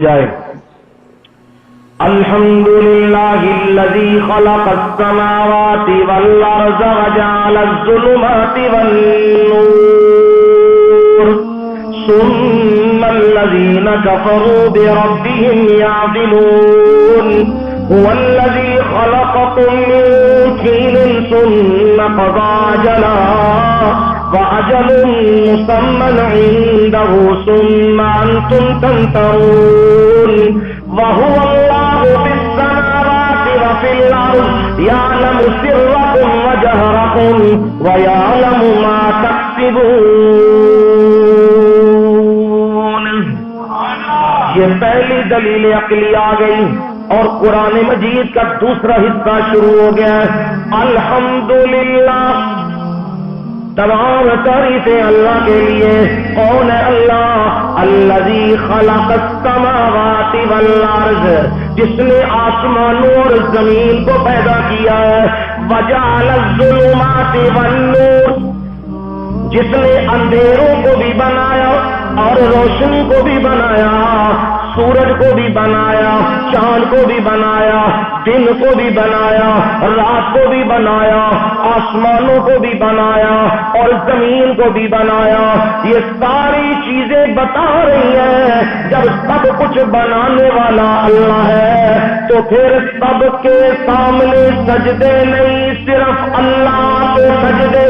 جائے الحمدللہ الذی خلق السماوات والارض وجعل الظلمات والنور ثم الذین کفروا بربهم يعدلون هو الذی خلقكم من طین ثم قضى اجلا وَأَجَلٌ مُّسَمًّى عِندَهُ ثُمَّ أَنتُمْ تَمْتَرُونَ وَهُوَ اللَّهُ فِي السَّمَاوَاتِ وَفِي الْأَرْضِ يَعْلَمُ سِرَّكُمْ وَجَهْرَكُمْ وَيَعْلَمُ مَا تَكْسِبُونَ۔ یہ پہلی دلیل عقلی آ گئی اور قرآن مجید کا دوسرا حصہ شروع ہو گیا ہے۔ الحمدللہ، تمام تعریفیں اللہ کے لیے۔ کون ہے اللہ؟ الذی خلق السماوات والارض، جس نے آسمانوں اور زمین کو پیدا کیا ہے۔ وجعل الظلمات والنور، جس نے اندھیروں کو بھی بنایا اور روشنی کو بھی بنایا، سورج کو بھی بنایا، چاند کو بھی بنایا، دن کو بھی بنایا، رات کو بھی بنایا، آسمانوں کو بھی بنایا اور زمین کو بھی بنایا۔ یہ ساری چیزیں بتا رہی ہیں جب سب کچھ بنانے والا اللہ ہے تو پھر سب کے سامنے سجدے نہیں، صرف اللہ کے سجدے،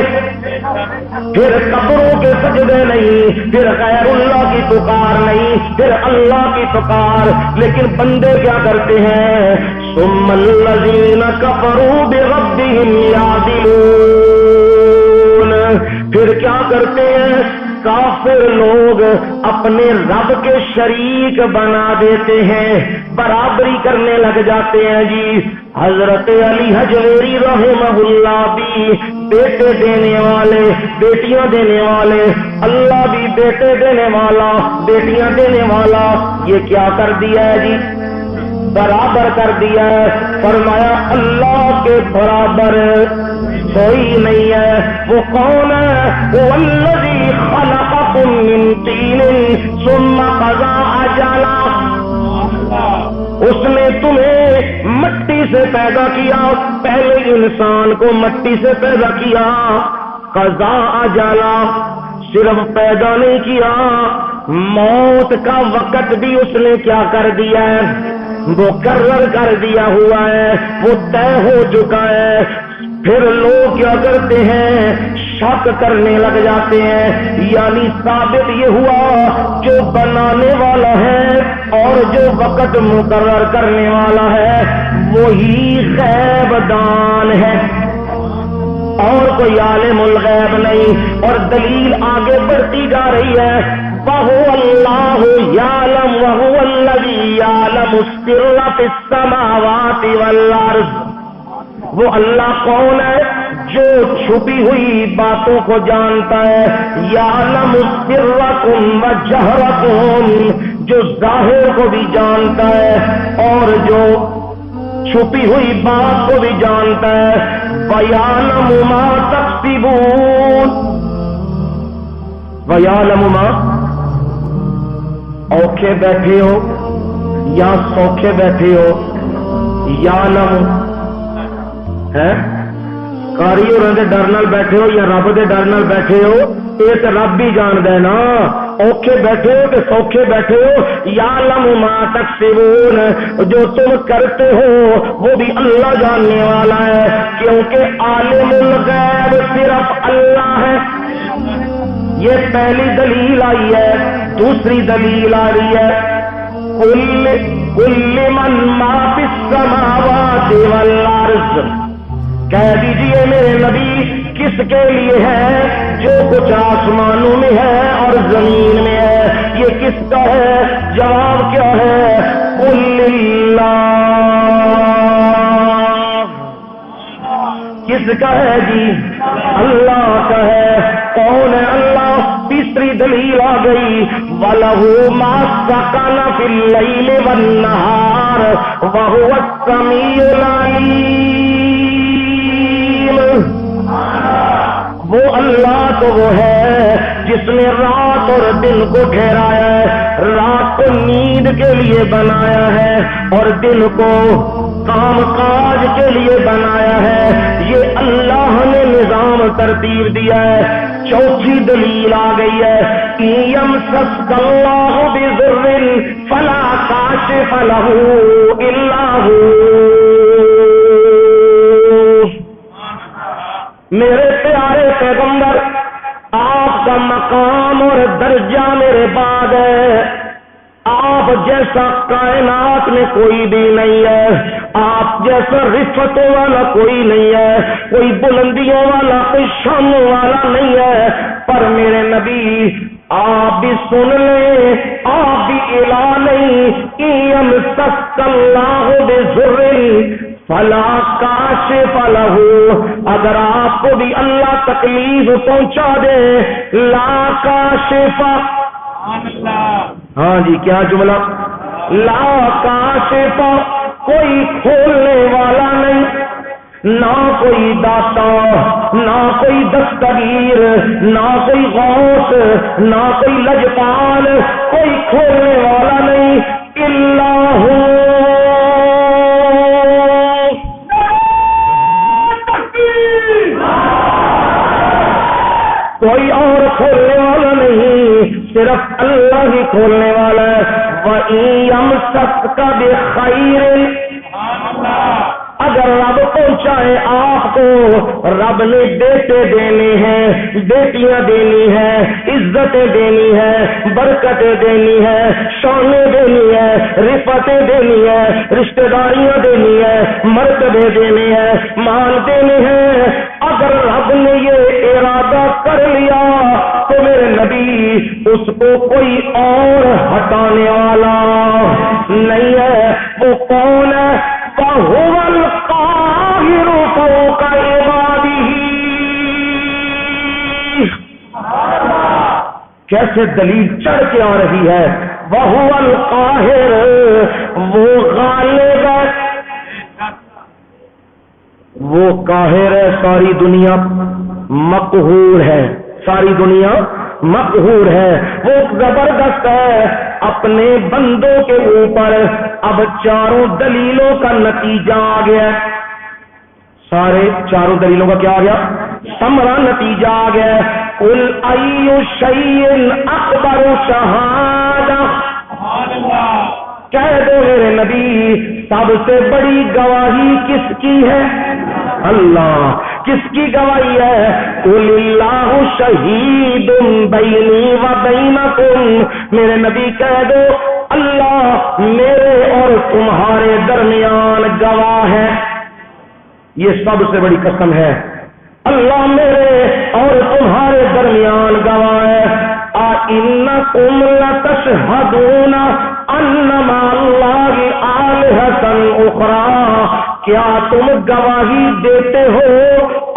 پھر قبروں کے سجدے نہیں، پھر غیر اللہ کی پکار نہیں، پھر اللہ کی پکار۔ لیکن بندے کیا کرتے ہیں؟ ثم الذین کفروا بربہم یعدلون، پھر کیا کرتے ہیں؟ کافر لوگ اپنے رب کے شریک بنا دیتے ہیں، برابری کرنے لگ جاتے ہیں جی۔ حضرت علی حجویری رحمہ اللہ بھی بیٹے دینے والے، بیٹیاں دینے والے، اللہ بھی بیٹے دینے والا، بیٹیاں دینے والا، یہ کیا کر دیا ہے جی؟ برابر کر دیا ہے۔ فرمایا اللہ کے برابر کوئی نہیں ہے۔ وہ کون ہے؟ وہ الذی خلقکم من طین ثم قضى اجلا، اس نے تمہیں مٹی سے پیدا کیا، پہلے انسان کو مٹی سے پیدا کیا۔ قضا اجلا، صرف پیدا نہیں کیا، موت کا وقت بھی اس نے کیا کر دیا ہے؟ مقرر کر دیا ہوا ہے، وہ طے ہو چکا ہے۔ پھر لوگ کیا کرتے ہیں؟ شک کرنے لگ جاتے ہیں، یعنی ثابت یہ ہوا جو بنانے والا ہے اور جو وقت مقرر کرنے والا ہے وہی غیب دان ہے اور کوئی عالم الغیب نہیں۔ اور دلیل آگے بڑھتی جا رہی ہے۔ وَهُوَ اللَّهُ يَعْلَمُ وَهُوَ الَّذِي يَعْلَمُ السِّرَّ فِي السَّمَاوَاتِ وَالْأَرْضِ، وہ اللہ کون ہے؟ جو چھپی ہوئی باتوں کو جانتا ہے۔ یعلم سرکم وجہرکم، جو ظاہر کو بھی جانتا ہے اور جو چھپی ہوئی بات کو بھی جانتا ہے۔ وَيَعْلَمُ مَا تَكْسِبُونَ، وَيَعْلَمُ مَا، اوکھے بیٹھے ہو یا سوکھے بیٹھے ہو، یعلم ہے کاری اور ڈر نال بیٹھے ہو یا رب دے ڈر نال بیٹھے ہو، یہ تو رب ہی جاند ہے نا۔ اوکھے بیٹھے ہو کہ سوکھے بیٹھے ہو، یعلم ما تکسبون، جو تم کرتے ہو وہ بھی اللہ جاننے والا ہے، کیونکہ عالم الغیب صرف اللہ ہے۔ یہ پہلی دلیل آئی ہے۔ دوسری دلیل آ رہی ہے، کل من ما فی السماوات والارض، کہہ دیجئے میرے نبی کس کے لیے ہے جو کچھ آسمانوں میں ہے اور زمین میں ہے؟ یہ کس کا ہے؟ جواب کیا ہے؟ قل للہ، کس کا ہے جی؟ اللہ کا ہے۔ کون ہے اللہ؟ تیسری دلیل آ گئی، وَلَهُ مَا سَكَنَ فِي اللَّيْلِ وَالنَّهَارِ وَهُوَ السَّمِيعُ الْعَلِيمُ۔ وہ اللہ تو وہ ہے جس نے رات اور دن کو ٹھہرایا ہے، رات کو نیند کے لیے بنایا ہے اور دن کو کام کاج کے لیے بنایا ہے، یہ اللہ نے نظام ترتیب دیا ہے۔ چوتھی دلیل آ گئی ہے، یمسسک اللہ بضر فلا کاشف لہ الا ہو۔ میرے پیارے پیغمبر، آپ کا مقام اور درجہ میرے بعد ہے، آپ جیسا کائنات میں کوئی بھی نہیں ہے، آپ جیسا رفتوں والا کوئی نہیں ہے، کوئی بلندیوں والا، کوئی شانوں والا نہیں ہے، پر میرے نبی آپ بھی سن لیں، آپ بھی الہ نہیں، یمسسک اللہ بضر فلا کاشف لہ، اگر آپ کو بھی اللہ تکلیف پہنچا دے، لا کاشف، ہاں جی کیا جملہ، لا کاشف، کوئی کھولنے والا نہیں، نہ کوئی داتا، نہ کوئی دستگیر، نہ کوئی غوث، نہ کوئی لجپال، کوئی کھولنے والا نہیں، الا ہو، کوئی اور کھولنے والا نہیں، صرف اللہ ہی کھولنے والا ہے۔ وَإِن يَمْسَسْكَ بِخَيْرٍ، اگر رب پہنچائے آپ کو، رب نے بیٹے دینے ہیں، بیٹیاں دینی ہیں، عزتیں دینی ہیں، برکتیں دینی ہیں، شانیں دینی ہیں، رفتیں دینی ہیں، رشتہ داریاں دینی ہیں، مرتبے دینے ہیں، مال دینے ہیں، اگر رب نے یہ ارادہ کر لیا تو میرے نبی اس کو کوئی اور ہٹانے والا نہیں ہے۔ وہ کون ہے؟ وَهُوَ الْقَاهِرُ فَوْقَ عِبَادِهِ۔ کیسے دلیل چڑھ کے آ رہی ہے، وَهُوَ الْقَاهِرُ، وہ غالب ہے، وہ قاہر ہے، ساری دنیا مقہور ہے، ساری دنیا مقہور ہے، وہ زبردست ہے اپنے بندوں کے اوپر۔ اب چاروں دلیلوں کا نتیجہ آ گیا، سارے چاروں دلیلوں کا کیا آ گیا؟ ثمرہ، نتیجہ آ گیا۔ قُلْ أَيُّ شَيْءٍ أَكْبَرُ شَهَادَةً، کہہ دو میرے نبی سب سے بڑی گواہی کس کی ہے؟ اللہ۔ کس کی گواہی ہے؟ قُلِ اللَّهُ شَهِيدٌ بَيْنِي وَبَيْنَكُمْ، میرے نبی کہہ دو اللہ میرے اور تمہارے درمیان گواہ ہے۔ یہ سب سے بڑی قسم ہے، اللہ میرے اور تمہارے درمیان گواہ ہے۔ أَإِنَّكُمْ لَتَشْهَدُونَ أَنَّ مَعَ اللَّهِ آلِهَةً أُخْرَىٰ، کیا تم گواہی دیتے ہو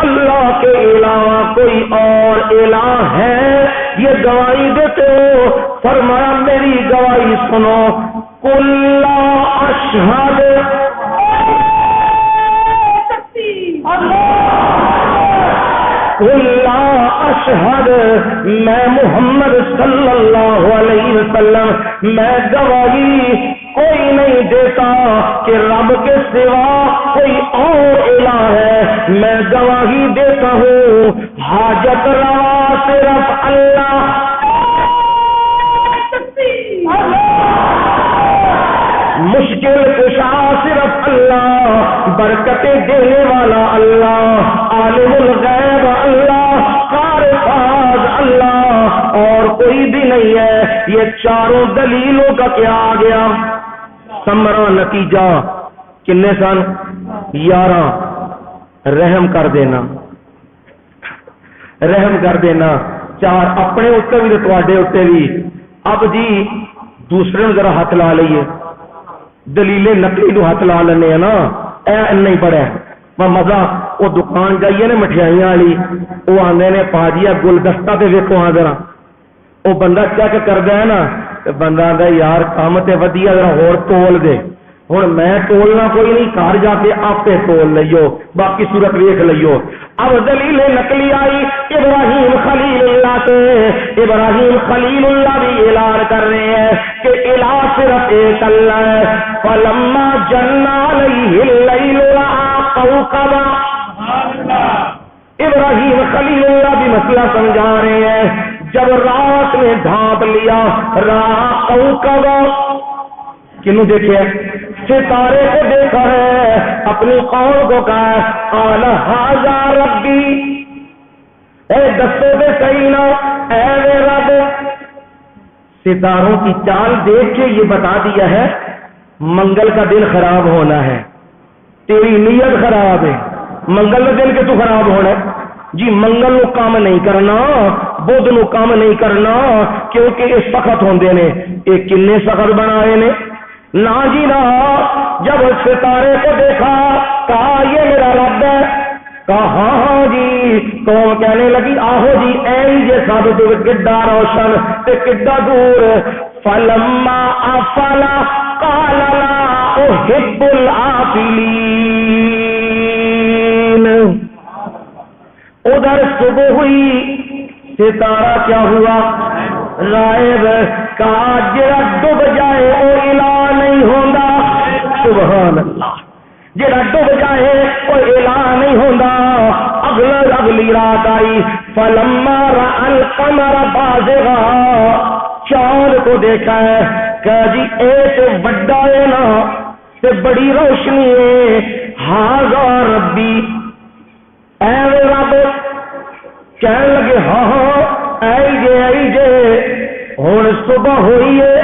اللہ کے علاوہ کوئی اور الہ ہے؟ یہ گواہی دیتے ہو؟ فرمایا میری گواہی سنو، قُل لَّا أَشْهَدُ، قُل لَّا أَشْهَدُ، میں محمد صلی اللہ علیہ وسلم میں گواہی کوئی نہیں دیتا کہ رب کے سوا کوئی اور الہ ہے، میں گواہی دیتا ہوں حاجت روا صرف اللہ، مشکل کشا صرف اللہ، برکتیں دینے والا اللہ، عالم الغیب اللہ، کارساز اللہ، اور کوئی بھی نہیں ہے۔ یہ چاروں دلیلوں کا کیا آ گیا؟ ثمرہ، نتیجہ کنے سن؟ 11۔ رحم کر دینا، رحم کر دینا، 4 اپنے اتنے بھی تو تواڈے اتنے بھی۔ اب جی دوسرے نو ذرا ہاتھ لا لئیے، دلیل نقلی نو ہاتھ لا لینے ہیں نا، اے نہیں پڑھے میں مزہ۔ وہ دکان جائیے نا مٹھائیاں والی، وہ آندے نے پاجیا گلدستہ تے ویکھو ہاں ذرا، وہ بندہ چیک کردا ہے نا تے بندہ آندا یار کام تے ودیا ذرا ہور تول دے، ہوں میں تولنا کوئی نہیں، گھر جا کے آپ تول لئیو، باقی صورت ویکھ لئیو۔ اب دلیل نقلی آئی ابراہیم خلیل اللہ سے، ابراہیم خلیل اللہ بھی اعلان کر رہے ہیں کہ الہ صرف ایک اللہ ہے۔ فلما جن علیہ اللیل رأى کوكبا، ابراہیم خلیل اللہ بھی مسئلہ سمجھا رہے ہیں، جب رات نے ڈھانپ لیا رأى کوكبا، کنوں دیکھے ستارے کو دیکھا ہے، اپنی قوم کو کہا قال ھذا ربی، اے دسو دے صحیح نا اے میرے رب۔ ستاروں کی چال دیکھ کے یہ بتا دیا ہے منگل کا دن خراب ہونا ہے، تیری نیت خراب ہے، منگل کا دن کے تو خراب ہونا ہے جی، منگل نو کام نہیں کرنا، بدھ نو کام نہیں کرنا، کیونکہ یہ سخت ہوندے نے۔ یہ کنے سخت بنائے نے؟ نا جی نا، جب ستارے کو دیکھا کہا یہ میرا رب ہے، کہا ہاں جی، قوم کہنے لگی آہو جی این جے سب تو کڈا روشن تے کڈا دور۔ فلما افلا قال لا احب الافلین، ادھر صبح ہوئی، ستارہ کیا ہوا؟ غائب۔ کہا جڑا ڈب جائے وہ الہ نہیں ہوندا، سبحان اللہ، جڑا ڈب جائے وہ الہ نہیں ہوندا۔ اگلی رات آئی، فلما رأى القمر بازغا، چاند کو دیکھا ہے، کہا جی ایک بڑا ہے نا تے بڑی روشنی ہے، ھذا ربی، اے رب۔ کہنے لگے ہاں ہاں اے جے ہوں صبح ہوئی ہے۔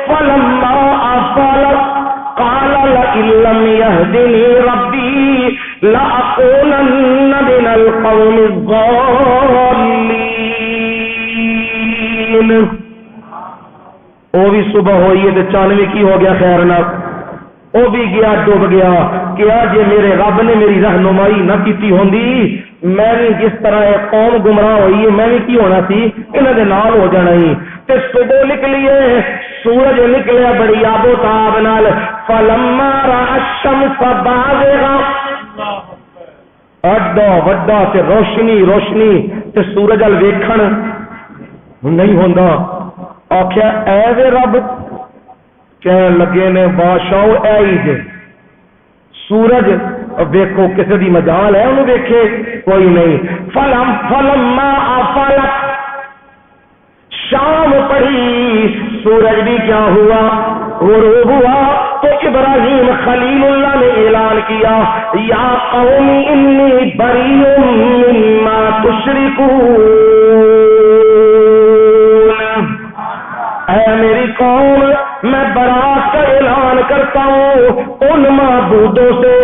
فلما افل قال لئن لم يهدني ربي لأكونن من القوم الضالين۔ وہ بھی صبح ہوئی ہے تو چانوی کی ہو گیا خیر نہ، وہ بھی گیا ڈوب گیا کہ آج میرے رب نے میری رہنمائی نہ کیتی ہوندی، میں بھی جس طرح قوم گمراہ ہوئی ہے میں بھی کی ہونا سی، انہوں نے نال ہو جانا ہی۔ تے صبح نکلیے، سورج نکلیا بڑی آب و تاب نال۔ فلما رأى الشمس بازغا، اڈا وڈا تے روشنی روشنی تے سورج ال ویکھن نہیں ہوندا۔ آخیا اے وے رب، کہنے لگے نے بادشاہ اے ہی جے سورج ویکھو کسی دی مجال ہے انہوں ویکھے کوئی نہیں۔ فلما افلت، شام پڑی، سورج بھی کیا ہوا؟ غروب ہوا۔ تو ابراہیم خلیل اللہ نے اعلان کیا یا قوم انی بریء مما تشرکون، اے میری قوم میں برات کا اعلان کرتا ہوں ان معبودوں سے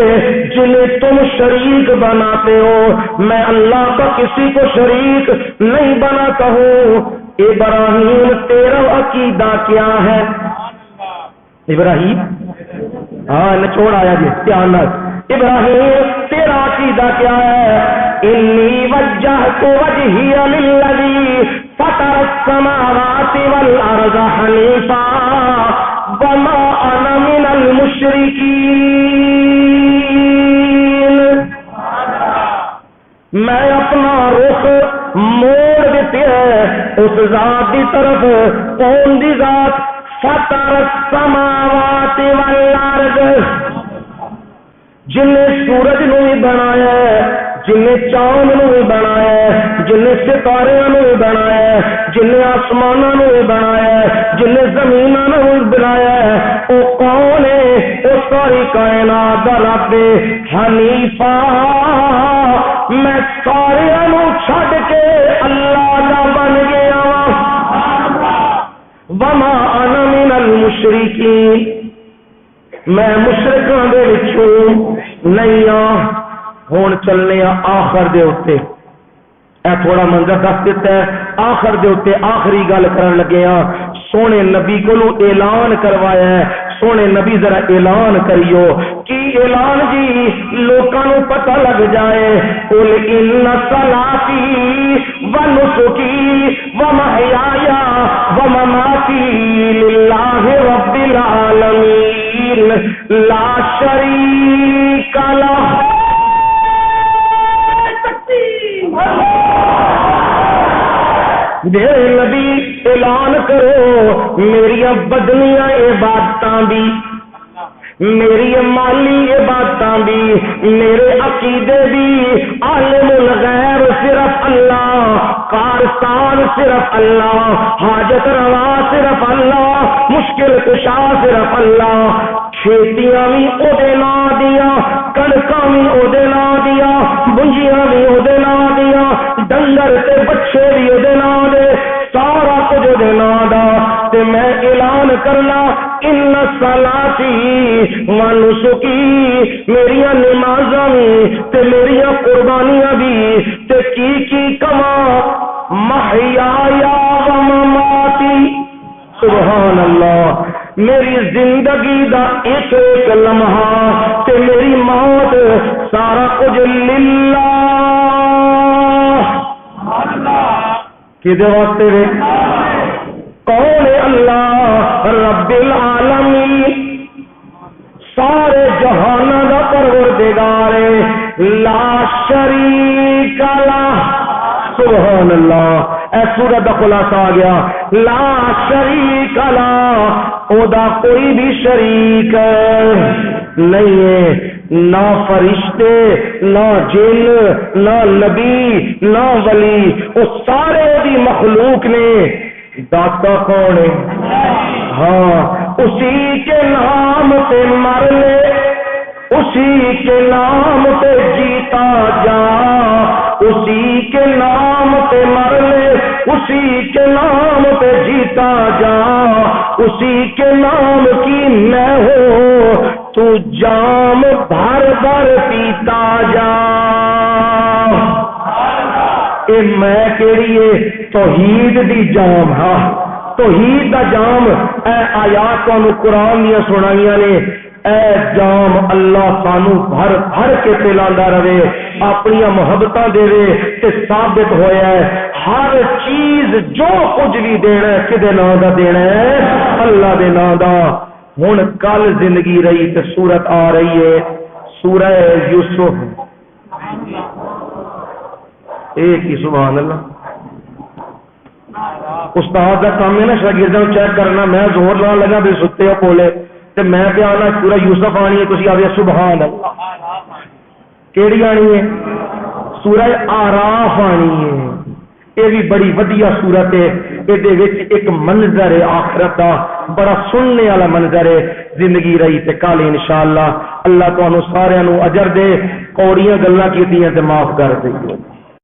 جنہیں تم شریک بناتے ہو، میں اللہ کا کسی کو شریک نہیں بناتا ہوں۔ ابراہیم تیرا عقیدہ کیا ہے؟ ابراہیم ہاں نچوڑ آیا جی دھیان رکھ، ابراہیم تیرا عقیدہ کیا ہے؟ انی وجہت وجہی للذی فطر السماوات والارض حنیفا وما انا من المشرکین، میں اپنا رخ موڑ دیتے ہیں اس ذات کی طرف، کون دی ذات؟ فطر السماوات والارض، جن نے سورج نو بھی بنایا ہے، جن نے چاند نو بھی بنایا ہے، جن نے ستارے نو بھی بنایا ہے، جن نے آسمان نو بھی بنایا ہے، جن نے زمین نو بھی بنایا ہے، وہ کون ہے؟ وہ ساری کائنات دا رب حنیفہ، میں سارے نو چھڈ کے اللہ دا بن گیا، وما انا من المشرکین، میں مشرکاں دے وچوں نہیں ہاں۔ ہون چلنے آخر دے اوتے، اے تھوڑا منظر دس دیتا ہے، آخر دے اوتے آخری گل کرن لگے ہاں۔ سونے نبی کو اعلان کروایا ہے، سونے نبی ذرا اعلان کریو کی اعلان جی لوکاں نو پتہ لگ جائے۔ قل ان صلاتی و نسکی و محیای و مماتی للہ رب العالمین لا شریک لہ. میرے نبی اعلان کرو میری بدنیاں عبادتاں بھی، میری مالی عبادتاں بھی، میرے عقیدے بھی، عالم الغیب صرف اللہ، کارسان صرف اللہ، حاجت روا صرف اللہ، مشکل کشا صرف اللہ. کھیتیاں بھی او دے نام دیا، کڑکاں بھی او دے نام دیا، بنجیاں بھی او دے نام دیا، ڈنگر تے بچے بھی او دے نام دے، سارا کچھ او دے نام دا. تے میں اعلان کرنا ان صلاتی و نسکی، میریاں نمازاں بھی تے میریاں قربانیاں بھی تے کی کما، محیایا و مماتی، سبحان اللہ، میری زندگی دا ایک ایک لمحہ تے میری موت سارا کچھ للہ. کدے واسطے رے؟ کون ہے اللہ؟ رب العالمین، سارے جہاناں دا پروردگار ہے، لا شریک لہ. سبحان اللہ. اے سورت کا خلاصہ آ گیا، لا شریک لہ، او دا کوئی بھی شریک نہیں ہے، نہ فرشتے، نہ جن، نہ نبی، نہ ولی، وہ سارے دی مخلوق نے. داتا کون ہے؟ ہاں، اسی کے نام پہ مر لے، اسی کے نام پہ جیتا جا، اسی کے نام پہ مر لے، اسی کے نام پہ جیتا جا، اسی کے نام کی میں ہوں تو جام بھر بھر پیتا جا. اے میں کیڑی ہے؟ توحید دی جام. ہاں، توحید دا جام. اے آیات تانوں قرآن دیا سنائیاں نے، اے جام اللہ سانو بھر بھر کے پلاندا رہے، اپنی محبتاں دے تے ثابت ہویا ہے ہر چیز جو کچھ بھی دینا ہے کدے نام دا دینا ہے؟ اللہ دے نام دا. ہن کل زندگی رہی تے سورت آ رہی ہے سورہ یوسف. ایک ہی سبحان اللہ. استاد کا کام ہے نا شاگردوں چیک کرنا. میں زور لانے لگا بھی ستے ہو کولے تے میں پہ آنا سورہ یوسف آنی ہے، تسی آوے سبحان اللہ. کیڑی آنی ہے؟ سورہ آراف آنی ہے. یہ بھی بڑی ودیا سورت ہے. یہ ایک منظر ہے آخرت کا، بڑا سننے والا منظر ہے. زندگی رہی تے کل انشاءاللہ اللہ تانوں سارے نو اجر دے، کوڑیاں گلاں کیتیاں تے معاف کر دے.